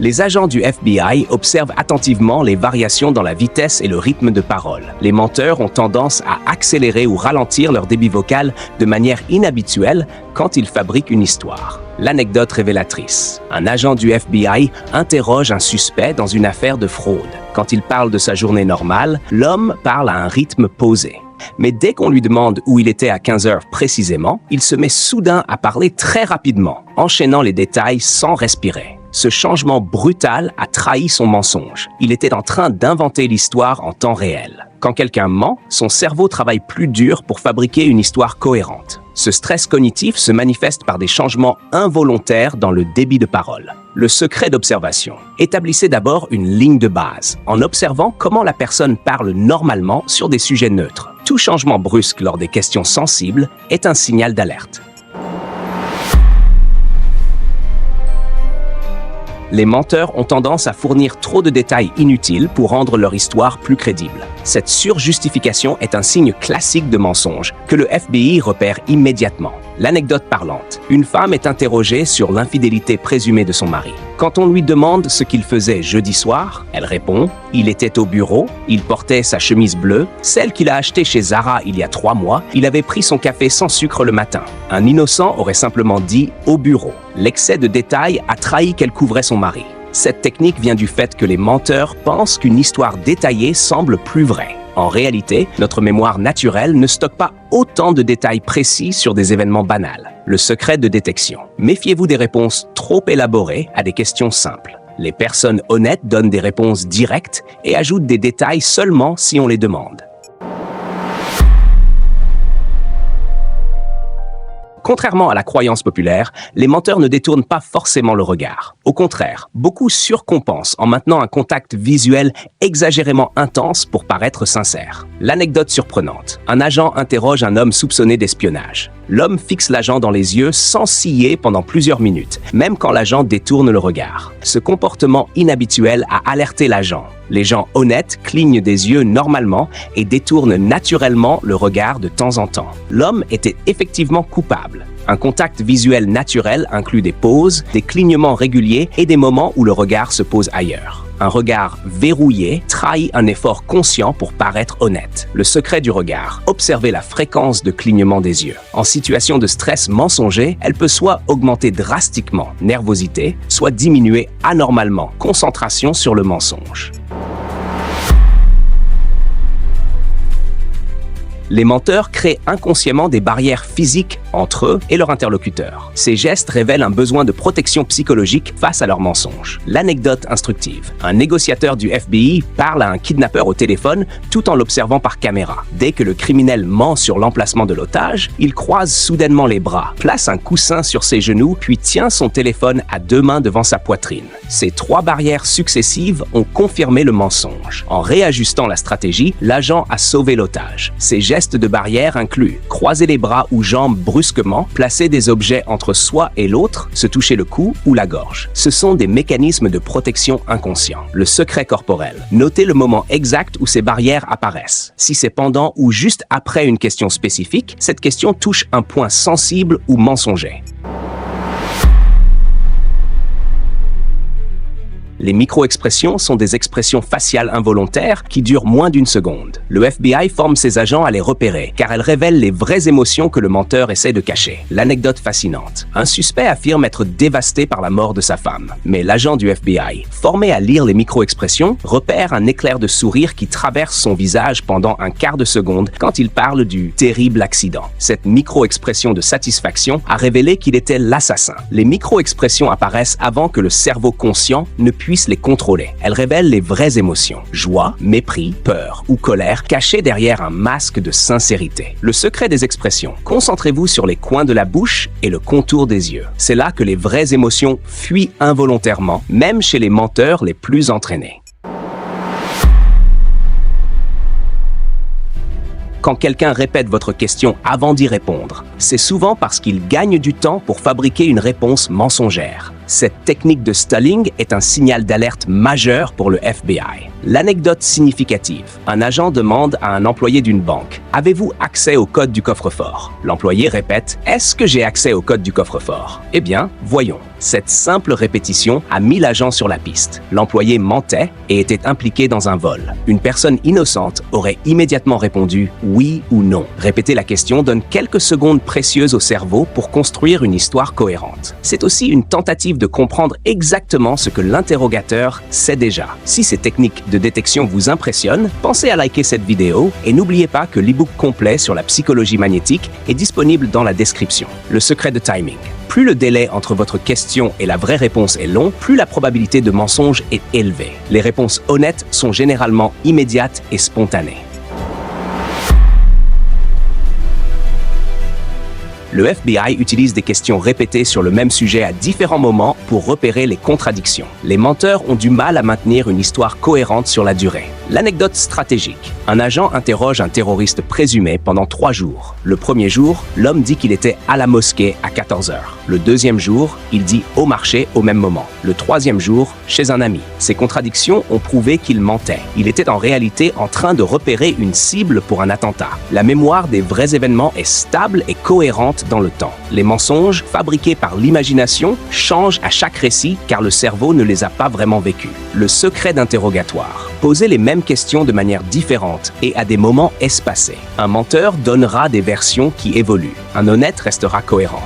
Les agents du FBI observent attentivement les variations dans la vitesse et le rythme de parole. Les menteurs ont tendance à accélérer ou ralentir leur débit vocal de manière inhabituelle quand ils fabriquent une histoire. L'anecdote révélatrice. Un agent du FBI interroge un suspect dans une affaire de fraude. Quand il parle de sa journée normale, l'homme parle à un rythme posé. Mais dès qu'on lui demande où il était à 15 heures précisément, il se met soudain à parler très rapidement, enchaînant les détails sans respirer. Ce changement brutal a trahi son mensonge. Il était en train d'inventer l'histoire en temps réel. Quand quelqu'un ment, son cerveau travaille plus dur pour fabriquer une histoire cohérente. Ce stress cognitif se manifeste par des changements involontaires dans le débit de parole. Le secret d'observation. Établissez d'abord une ligne de base, en observant comment la personne parle normalement sur des sujets neutres. Tout changement brusque lors des questions sensibles est un signal d'alerte. Les menteurs ont tendance à fournir trop de détails inutiles pour rendre leur histoire plus crédible. Cette surjustification est un signe classique de mensonge que le FBI repère immédiatement. L'anecdote parlante. Une femme est interrogée sur l'infidélité présumée de son mari. Quand on lui demande ce qu'il faisait jeudi soir, elle répond « Il était au bureau, il portait sa chemise bleue, celle qu'il a achetée chez Zara il y a 3 mois, il avait pris son café sans sucre le matin. » Un innocent aurait simplement dit « au bureau ». L'excès de détails a trahi qu'elle couvrait son mari. Cette technique vient du fait que les menteurs pensent qu'une histoire détaillée semble plus vraie. En réalité, notre mémoire naturelle ne stocke pas autant de détails précis sur des événements banals. Le secret de détection. Méfiez-vous des réponses trop élaborées à des questions simples. Les personnes honnêtes donnent des réponses directes et ajoutent des détails seulement si on les demande. Contrairement à la croyance populaire, les menteurs ne détournent pas forcément le regard. Au contraire, beaucoup surcompensent en maintenant un contact visuel exagérément intense pour paraître sincère. L'anecdote surprenante. Un agent interroge un homme soupçonné d'espionnage. L'homme fixe l'agent dans les yeux sans ciller pendant plusieurs minutes, même quand l'agent détourne le regard. Ce comportement inhabituel a alerté l'agent. Les gens honnêtes clignent des yeux normalement et détournent naturellement le regard de temps en temps. L'homme était effectivement coupable. Un contact visuel naturel inclut des pauses, des clignements réguliers et des moments où le regard se pose ailleurs. Un regard verrouillé trahit un effort conscient pour paraître honnête. Le secret du regard. Observez la fréquence de clignement des yeux. En situation de stress mensonger, elle peut soit augmenter drastiquement, nervosité, soit diminuer anormalement, concentration sur le mensonge. Les menteurs créent inconsciemment des barrières physiques entre eux et leur interlocuteur. Ces gestes révèlent un besoin de protection psychologique face à leurs mensonges. L'anecdote instructive. Un négociateur du FBI parle à un kidnappeur au téléphone tout en l'observant par caméra. Dès que le criminel ment sur l'emplacement de l'otage, il croise soudainement les bras, place un coussin sur ses genoux, puis tient son téléphone à 2 mains devant sa poitrine. Ces 3 barrières successives ont confirmé le mensonge. En réajustant la stratégie, l'agent a sauvé l'otage. Ces gestes de barrière incluent croiser les bras ou jambes brusquement, placer des objets entre soi et l'autre, se toucher le cou ou la gorge. Ce sont des mécanismes de protection inconscients. Le secret corporel. Notez le moment exact où ces barrières apparaissent. Si c'est pendant ou juste après une question spécifique, cette question touche un point sensible ou mensonger. Les micro-expressions sont des expressions faciales involontaires qui durent moins d'1 seconde. Le FBI forme ses agents à les repérer, car elles révèlent les vraies émotions que le menteur essaie de cacher. L'anecdote fascinante. Un suspect affirme être dévasté par la mort de sa femme. Mais l'agent du FBI, formé à lire les micro-expressions, repère un éclair de sourire qui traverse son visage pendant un quart de seconde quand il parle du terrible accident. Cette micro-expression de satisfaction a révélé qu'il était l'assassin. Les micro-expressions apparaissent avant que le cerveau conscient ne puisse les contrôler. Elles révèlent les vraies émotions, joie, mépris, peur ou colère, cachées derrière un masque de sincérité. Le secret des expressions. Concentrez-vous sur les coins de la bouche et le contour des yeux. C'est là que les vraies émotions fuient involontairement, même chez les menteurs les plus entraînés. Quand quelqu'un répète votre question avant d'y répondre, c'est souvent parce qu'il gagne du temps pour fabriquer une réponse mensongère. Cette technique de stalling est un signal d'alerte majeur pour le FBI. L'anecdote significative. Un agent demande à un employé d'une banque « Avez-vous accès au code du coffre-fort » L'employé répète « Est-ce que j'ai accès au code du coffre-fort » Eh bien, voyons. Cette simple répétition a mis l'agent sur la piste. L'employé mentait et était impliqué dans un vol. Une personne innocente aurait immédiatement répondu « oui » ou « non ». Répéter la question donne quelques secondes précieuses au cerveau pour construire une histoire cohérente. C'est aussi une tentative de comprendre exactement ce que l'interrogateur sait déjà. Si ces techniques de détection vous impressionnent, pensez à liker cette vidéo et n'oubliez pas que l'e-book complet sur la psychologie magnétique est disponible dans la description. Le secret de timing. Plus le délai entre votre question et la vraie réponse est long, plus la probabilité de mensonge est élevée. Les réponses honnêtes sont généralement immédiates et spontanées. Le FBI utilise des questions répétées sur le même sujet à différents moments pour repérer les contradictions. Les menteurs ont du mal à maintenir une histoire cohérente sur la durée. L'anecdote stratégique. Un agent interroge un terroriste présumé pendant 3 jours. Le premier jour, l'homme dit qu'il était à la mosquée à 14 heures. Le deuxième jour, il dit au marché au même moment. Le troisième jour, chez un ami. Ces contradictions ont prouvé qu'il mentait. Il était en réalité en train de repérer une cible pour un attentat. La mémoire des vrais événements est stable et cohérente dans le temps. Les mensonges, fabriqués par l'imagination, changent à chaque récit car le cerveau ne les a pas vraiment vécus. Le secret d'interrogatoire. Posez les mêmes questions de manière différente et à des moments espacés. Un menteur donnera des versions qui évoluent. Un honnête restera cohérent.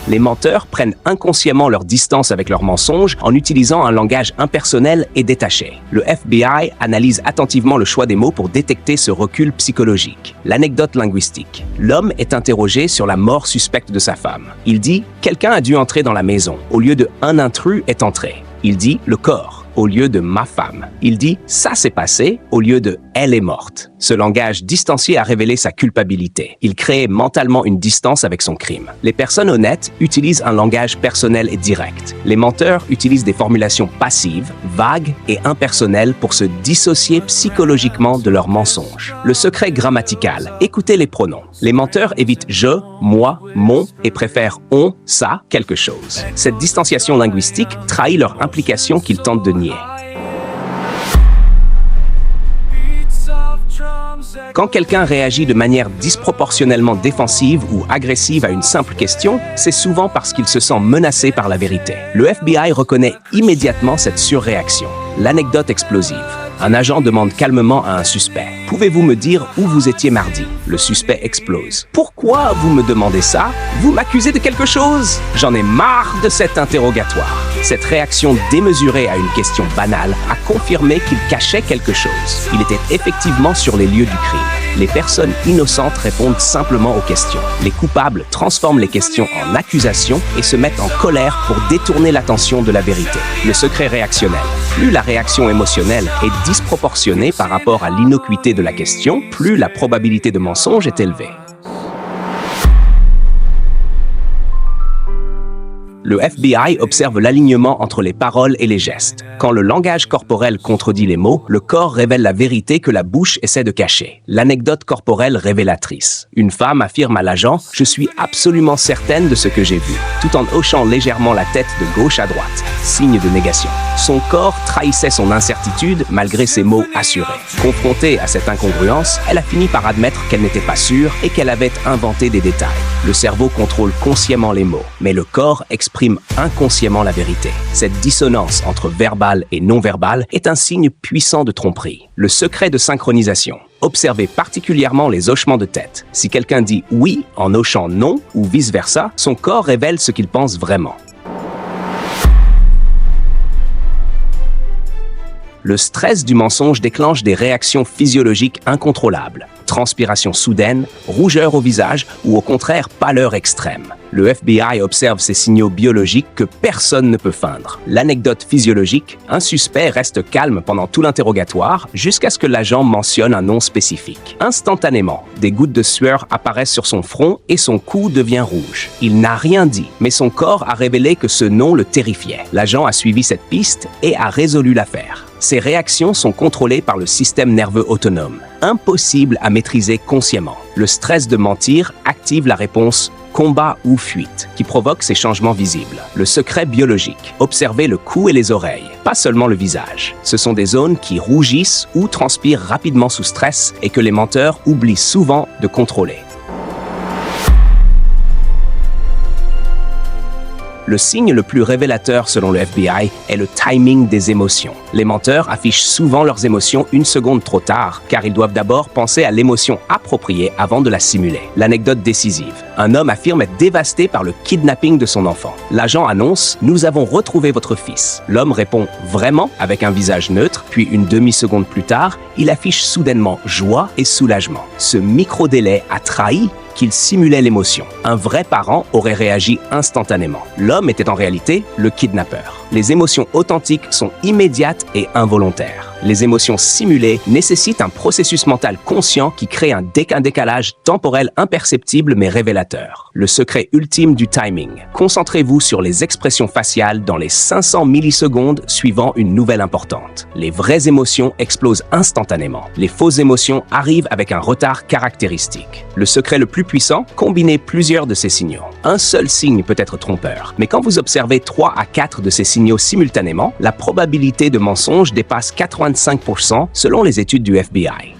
Les menteurs prennent inconsciemment leur distance avec leurs mensonges en utilisant un langage impersonnel et détaché. Le FBI analyse attentivement le choix des mots pour détecter ce recul psychologique. L'anecdote linguistique. L'homme est interrogé sur la mort suspecte de sa femme. Il dit « Quelqu'un a dû entrer dans la maison » au lieu de « Un intrus est entré ». Il dit « Le corps » au lieu de « ma femme ». Il dit « ça s'est passé » au lieu de « elle est morte ». Ce langage distancié a révélé sa culpabilité. Il crée mentalement une distance avec son crime. Les personnes honnêtes utilisent un langage personnel et direct. Les menteurs utilisent des formulations passives, vagues et impersonnelles pour se dissocier psychologiquement de leurs mensonges. Le secret grammatical. Écoutez les pronoms. Les menteurs évitent « je »,« moi »,« mon » et préfèrent « on »,« ça », quelque chose. Cette distanciation linguistique trahit leur implication qu'ils tentent de nier. Quand quelqu'un réagit de manière disproportionnellement défensive ou agressive à une simple question, c'est souvent parce qu'il se sent menacé par la vérité. Le FBI reconnaît immédiatement cette surréaction. L'anecdote explosive. Un agent demande calmement à un suspect « Pouvez-vous me dire où vous étiez mardi ?» Le suspect explose. « Pourquoi vous me demandez ça? Vous m'accusez de quelque chose? J'en ai marre de cet interrogatoire. » Cette réaction démesurée à une question banale a confirmé qu'il cachait quelque chose. Il était effectivement sur les lieux du crime. Les personnes innocentes répondent simplement aux questions. Les coupables transforment les questions en accusations et se mettent en colère pour détourner l'attention de la vérité. Le secret réactionnel. Plus la réaction émotionnelle est disproportionnée par rapport à l'innocuité de la question, plus la probabilité de mensonge est élevée. Le FBI observe l'alignement entre les paroles et les gestes. Quand le langage corporel contredit les mots, le corps révèle la vérité que la bouche essaie de cacher. L'anecdote corporelle révélatrice. Une femme affirme à l'agent « Je suis absolument certaine de ce que j'ai vu », tout en hochant légèrement la tête de gauche à droite, signe de négation. Son corps trahissait son incertitude malgré ses mots assurés. Confrontée à cette incongruence, elle a fini par admettre qu'elle n'était pas sûre et qu'elle avait inventé des détails. Le cerveau contrôle consciemment les mots, mais le corps exprime inconsciemment la vérité. Cette dissonance entre verbal et non-verbal est un signe puissant de tromperie. Le secret de synchronisation. Observez particulièrement les hochements de tête. Si quelqu'un dit « oui » en hochant « non » ou vice-versa, son corps révèle ce qu'il pense vraiment. Le stress du mensonge déclenche des réactions physiologiques incontrôlables. Transpiration soudaine, rougeur au visage ou au contraire pâleur extrême. Le FBI observe ces signaux biologiques que personne ne peut feindre. L'anecdote physiologique, un suspect reste calme pendant tout l'interrogatoire jusqu'à ce que l'agent mentionne un nom spécifique. Instantanément, des gouttes de sueur apparaissent sur son front et son cou devient rouge. Il n'a rien dit, mais son corps a révélé que ce nom le terrifiait. L'agent a suivi cette piste et a résolu l'affaire. Ces réactions sont contrôlées par le système nerveux autonome, impossible à maîtriser consciemment. Le stress de mentir active la réponse combat ou fuite, qui provoque ces changements visibles. Le secret biologique. Observez le cou et les oreilles, pas seulement le visage. Ce sont des zones qui rougissent ou transpirent rapidement sous stress et que les menteurs oublient souvent de contrôler. Le signe le plus révélateur selon le FBI est le timing des émotions. Les menteurs affichent souvent leurs émotions une seconde trop tard, car ils doivent d'abord penser à l'émotion appropriée avant de la simuler. L'anecdote décisive. Un homme affirme être dévasté par le kidnapping de son enfant. L'agent annonce « Nous avons retrouvé votre fils ». L'homme répond « Vraiment ?» avec un visage neutre, puis une demi-seconde plus tard, il affiche soudainement joie et soulagement. Ce micro-délai a trahi qu'il simulait l'émotion. Un vrai parent aurait réagi instantanément. L'homme était en réalité le kidnappeur. Les émotions authentiques sont immédiates et involontaires. Les émotions simulées nécessitent un processus mental conscient qui crée un décalage temporel imperceptible mais révélateur. Le secret ultime du timing. Concentrez-vous sur les expressions faciales dans les 500 millisecondes suivant une nouvelle importante. Les vraies émotions explosent instantanément. Les fausses émotions arrivent avec un retard caractéristique. Le secret le plus puissant, combinez plusieurs de ces signaux. Un seul signe peut être trompeur, mais quand vous observez 3 à 4 de ces signaux simultanément, la probabilité de mensonge dépasse 85% selon les études du FBI.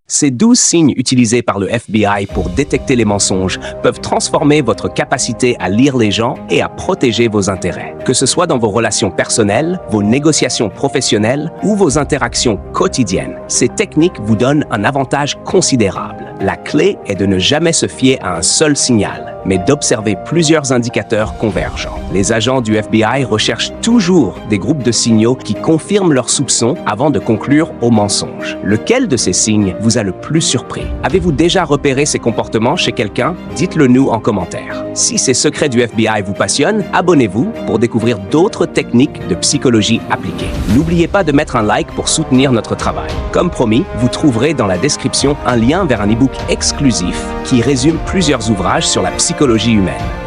Ces 12 signes utilisés par le FBI pour détecter les mensonges peuvent transformer votre capacité à lire les gens et à protéger vos intérêts. Que ce soit dans vos relations personnelles, vos négociations professionnelles ou vos interactions quotidiennes, ces techniques vous donnent un avantage considérable. La clé est de ne jamais se fier à un seul signal, mais d'observer plusieurs indicateurs convergents. Les agents du FBI recherchent toujours des groupes de signaux qui confirment leurs soupçons avant de conclure au mensonge. Lequel de ces signes vous a le plus surpris? Avez-vous déjà repéré ces comportements chez quelqu'un? Dites-le nous en commentaire. Si ces secrets du FBI vous passionnent, abonnez-vous pour découvrir d'autres techniques de psychologie appliquée. N'oubliez pas de mettre un like pour soutenir notre travail. Comme promis, vous trouverez dans la description un lien vers un e-book exclusif qui résume plusieurs ouvrages sur la psychologie humaine.